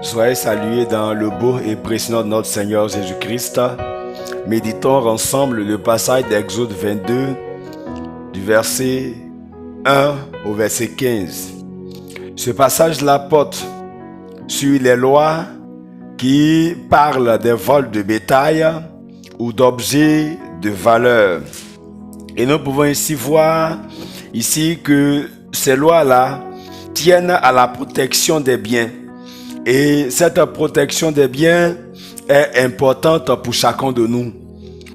Soyez salués dans le beau et précieux nom de notre Seigneur Jésus-Christ. Méditons ensemble le passage d'Exode 22, du verset 1 au verset 15. Ce passage-là porte sur les lois qui parlent des vols de bétail ou d'objets de valeur. Et nous pouvons ici voir ici que ces lois-là tiennent à la protection des biens. Et cette protection des biens est importante pour chacun de nous.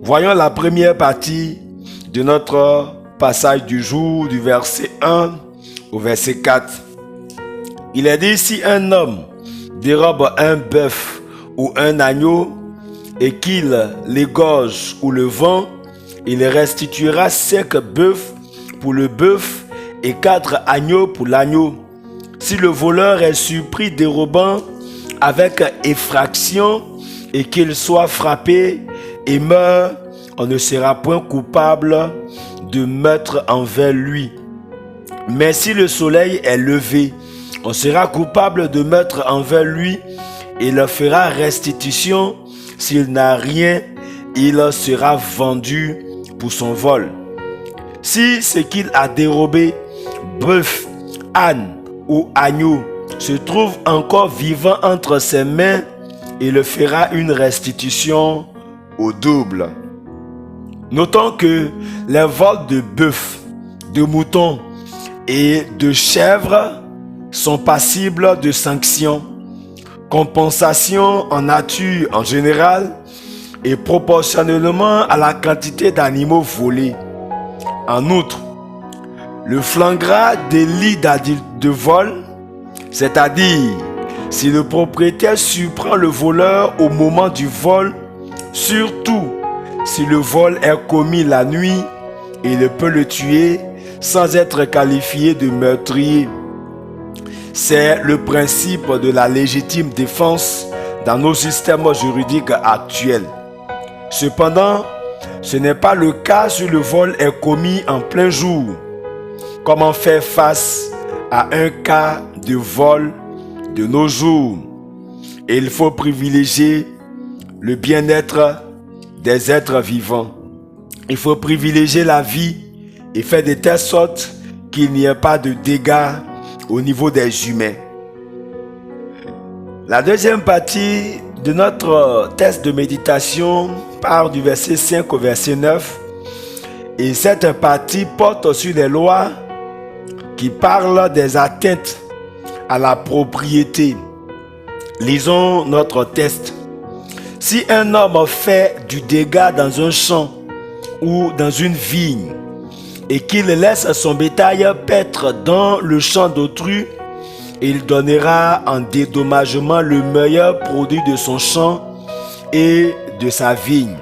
Voyons la première partie de notre passage du jour, du verset 1 au verset 4. Il est dit, si un homme dérobe un bœuf ou un agneau et qu'il l'égorge ou le vend, il restituera 5 bœufs pour le bœuf et 4 agneaux pour l'agneau. Si le voleur est surpris dérobant avec effraction et qu'il soit frappé et meurt, on ne sera point coupable de meurtre envers lui. Mais si le soleil est levé, on sera coupable de meurtre envers lui et il fera restitution. S'il n'a rien, il sera vendu pour son vol. Si ce qu'il a dérobé, bœuf, âne ou agneau, se trouve encore vivant entre ses mains, il fera une restitution au double. Notons que les vols de bœuf, de moutons et de chèvres sont passibles de sanctions, compensation en nature en général et proportionnellement à la quantité d'animaux volés. En outre, le flagrant délit de vol, c'est-à-dire si le propriétaire surprend le voleur au moment du vol, surtout si le vol est commis la nuit, il peut le tuer sans être qualifié de meurtrier. C'est le principe de la légitime défense dans nos systèmes juridiques actuels. Cependant, ce n'est pas le cas si le vol est commis en plein jour. Comment faire face à un cas de vol de nos jours? Il faut privilégier le bien-être des êtres vivants. Il faut privilégier la vie et faire de telle sorte qu'il n'y ait pas de dégâts au niveau des humains. La deuxième partie de notre texte de méditation part du verset 5 au verset 9. Et cette partie porte sur les lois qui parlent des atteintes à la propriété. Lisons notre texte. Si un homme fait du dégât dans un champ ou dans une vigne et qu'il laisse son bétail paître dans le champ d'autrui, il donnera en dédommagement le meilleur produit de son champ et de sa vigne.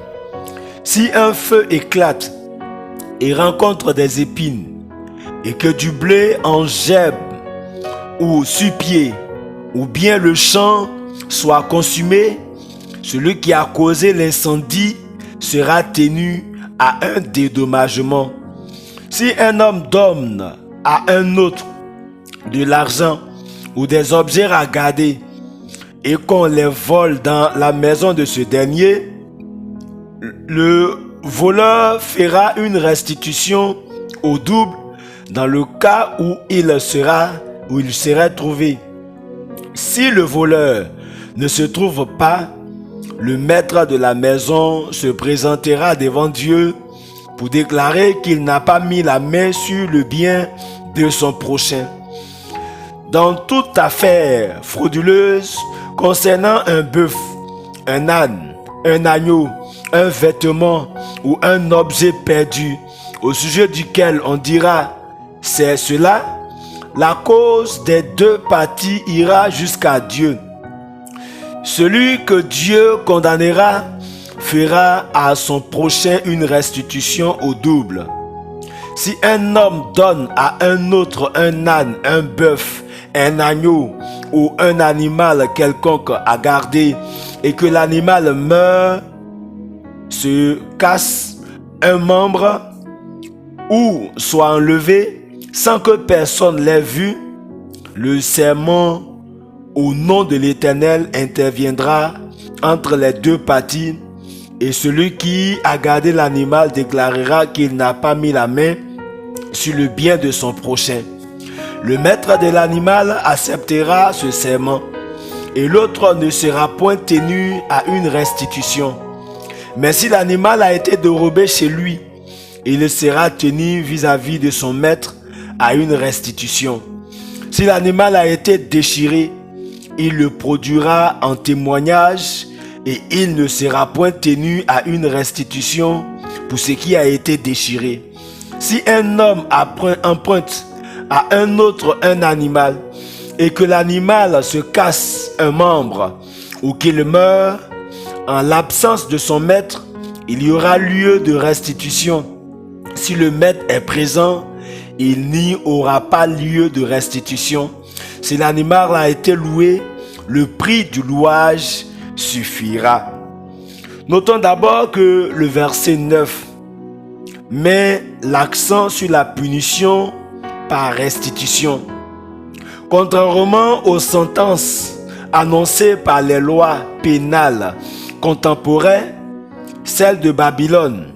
Si un feu éclate et rencontre des épines, et que du blé en gerbe ou sur pied, ou bien le champ soit consumé, celui qui a causé l'incendie sera tenu à un dédommagement. Si un homme donne à un autre de l'argent ou des objets à garder et qu'on les vole dans la maison de ce dernier, le voleur fera une restitution au double dans le cas où il serait trouvé. Si le voleur ne se trouve pas, le maître de la maison se présentera devant Dieu pour déclarer qu'il n'a pas mis la main sur le bien de son prochain. Dans toute affaire frauduleuse concernant un bœuf, un âne, un agneau, un vêtement ou un objet perdu, au sujet duquel on dira « c'est cela », la cause des deux parties ira jusqu'à Dieu. Celui que Dieu condamnera fera à son prochain une restitution au double. Si un homme donne à un autre un âne, un bœuf, un agneau ou un animal quelconque à garder et que l'animal meurt, se casse un membre ou soit enlevé sans que personne l'ait vu, le serment au nom de l'Éternel interviendra entre les deux parties, et celui qui a gardé l'animal déclarera qu'il n'a pas mis la main sur le bien de son prochain. Le maître de l'animal acceptera ce serment, et l'autre ne sera point tenu à une restitution. Mais si l'animal a été dérobé chez lui, il sera tenu vis-à-vis de son maître à une restitution. Si l'animal a été déchiré, il le produira en témoignage et il ne sera point tenu à une restitution pour ce qui a été déchiré. Si un homme emprunte à un autre un animal et que l'animal se casse un membre ou qu'il meurt, en l'absence de son maître, il y aura lieu de restitution. Si le maître est présent, il n'y aura pas lieu de restitution. Si l'animal a été loué, le prix du louage suffira. Notons d'abord que le verset 9 met l'accent sur la punition par restitution. Contrairement aux sentences annoncées par les lois pénales contemporaines, celles de Babylone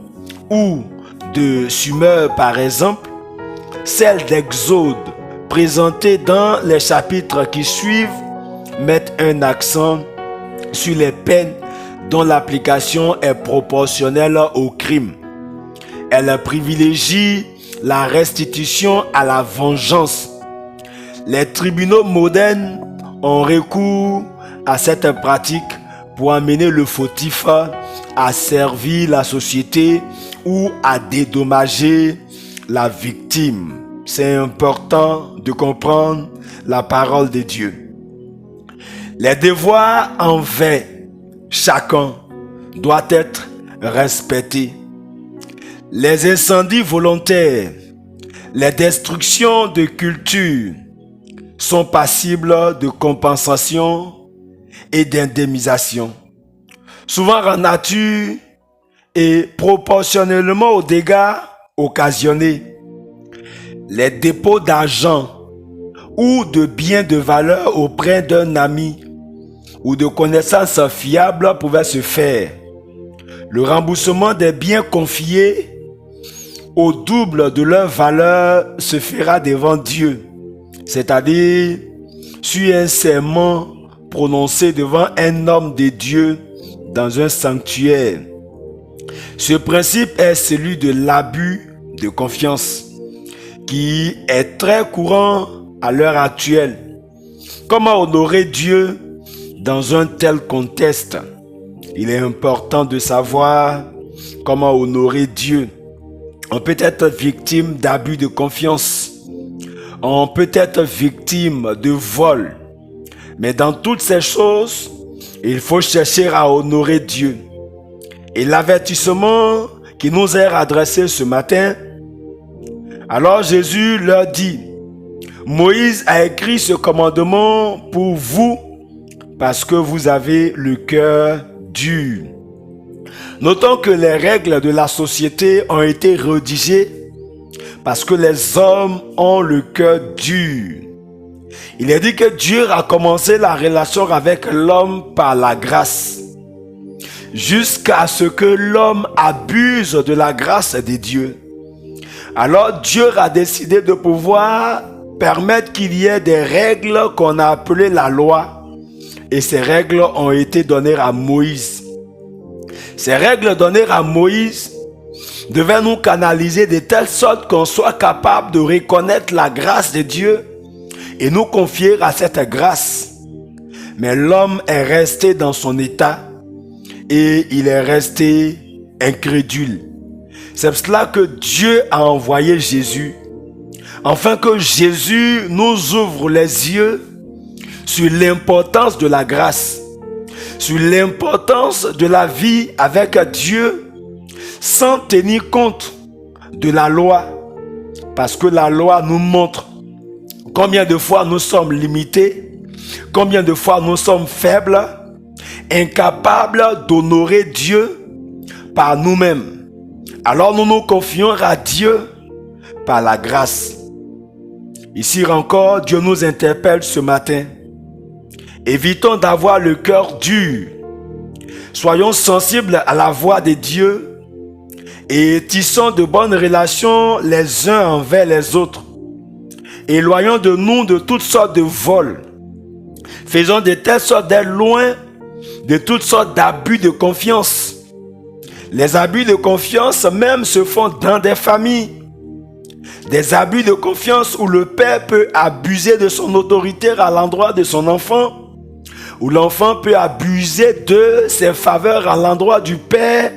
ou de Sumer par exemple, celles d'Exode présentées dans les chapitres qui suivent mettent un accent sur les peines dont l'application est proportionnelle au crime. Elle privilégie la restitution à la vengeance. Les tribunaux modernes ont recours à cette pratique pour amener le fautif à servir la société ou à dédommager la victime. C'est important de comprendre la parole de Dieu. Les devoirs envers chacun doivent être respectés. Les incendies volontaires, les destructions de culture sont passibles de compensation et d'indemnisation. Souvent en nature et proportionnellement aux dégâts occasionnés. Les dépôts d'argent ou de biens de valeur auprès d'un ami ou de connaissances fiables pouvaient se faire. Le remboursement des biens confiés au double de leur valeur se fera devant Dieu, c'est-à-dire sur un serment prononcé devant un homme de Dieu dans un sanctuaire. Ce principe est celui de l'abus de confiance qui est très courant à l'heure actuelle. Comment honorer Dieu dans un tel contexte? Il est important de savoir comment honorer Dieu. On peut être victime d'abus de confiance. On peut être victime de vol. Mais dans toutes ces choses, il faut chercher à honorer Dieu. Et l'avertissement qui nous est adressé ce matin, alors Jésus leur dit, Moïse a écrit ce commandement pour vous parce que vous avez le cœur dur. Notons que les règles de la société ont été rédigées parce que les hommes ont le cœur dur. Il est dit que Dieu a commencé la relation avec l'homme par la grâce, jusqu'à ce que l'homme abuse de la grâce de Dieu. Alors Dieu a décidé de pouvoir permettre qu'il y ait des règles qu'on a appelées la loi. Et ces règles ont été données à Moïse. Ces règles données à Moïse devaient nous canaliser de telle sorte qu'on soit capable de reconnaître la grâce de Dieu et nous confier à cette grâce. Mais l'homme est resté dans son état et il est resté incrédule. C'est pour cela que Dieu a envoyé Jésus, afin que Jésus nous ouvre les yeux sur l'importance de la grâce, sur l'importance de la vie avec Dieu, sans tenir compte de la loi. Parce que la loi nous montre combien de fois nous sommes limités, combien de fois nous sommes faibles, incapables d'honorer Dieu par nous-mêmes. Alors nous nous confions à Dieu par la grâce. Ici encore, Dieu nous interpelle ce matin. Évitons d'avoir le cœur dur. Soyons sensibles à la voix de Dieu et tissons de bonnes relations les uns envers les autres. Éloignons de nous de toutes sortes de vols. Faisons de telle sorte d'être loin de toutes sortes d'abus de confiance. Les abus de confiance même se font dans des familles. Des abus de confiance où le père peut abuser de son autorité à l'endroit de son enfant, où l'enfant peut abuser de ses faveurs à l'endroit du père,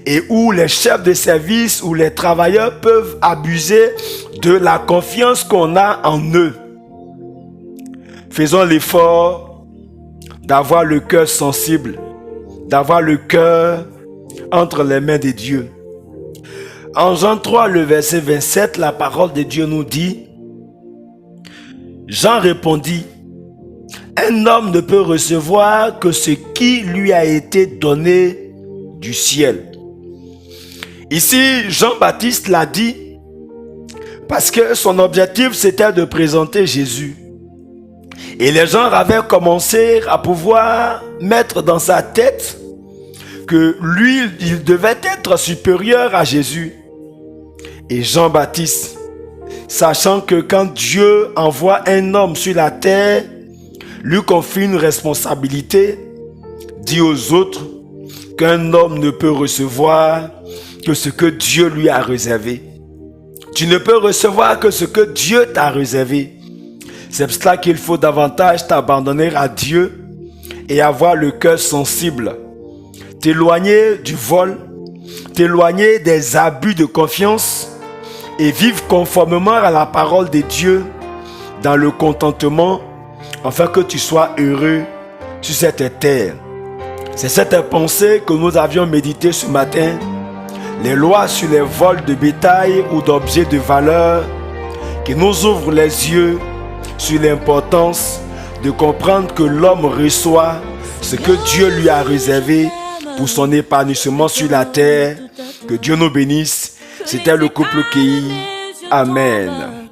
et où les chefs de service ou les travailleurs peuvent abuser de la confiance qu'on a en eux. Faisons l'effort d'avoir le cœur sensible, d'avoir le cœur entre les mains de Dieu. En Jean 3, le verset 27, la parole de Dieu nous dit: Jean répondit: un homme ne peut recevoir que ce qui lui a été donné du ciel. Ici, Jean-Baptiste l'a dit parce que son objectif c'était de présenter Jésus. Et les gens avaient commencé à pouvoir mettre dans sa tête que lui, il devait être supérieur à Jésus. Et Jean-Baptiste, sachant que quand Dieu envoie un homme sur la terre, lui confie une responsabilité, dit aux autres qu'un homme ne peut recevoir que ce que Dieu lui a réservé. Tu ne peux recevoir que ce que Dieu t'a réservé. C'est pour cela qu'il faut davantage t'abandonner à Dieu et avoir le cœur sensible. T'éloigner du vol, t'éloigner des abus de confiance et vivre conformément à la parole de Dieu dans le contentement afin que tu sois heureux sur cette terre. C'est cette pensée que nous avions médité ce matin. Les lois sur les vols de bétail ou d'objets de valeur qui nous ouvrent les yeux sur l'importance de comprendre que l'homme reçoit ce que Dieu lui a réservé pour son épanouissement sur la terre. Que Dieu nous bénisse. C'était le couple Kei. Amen.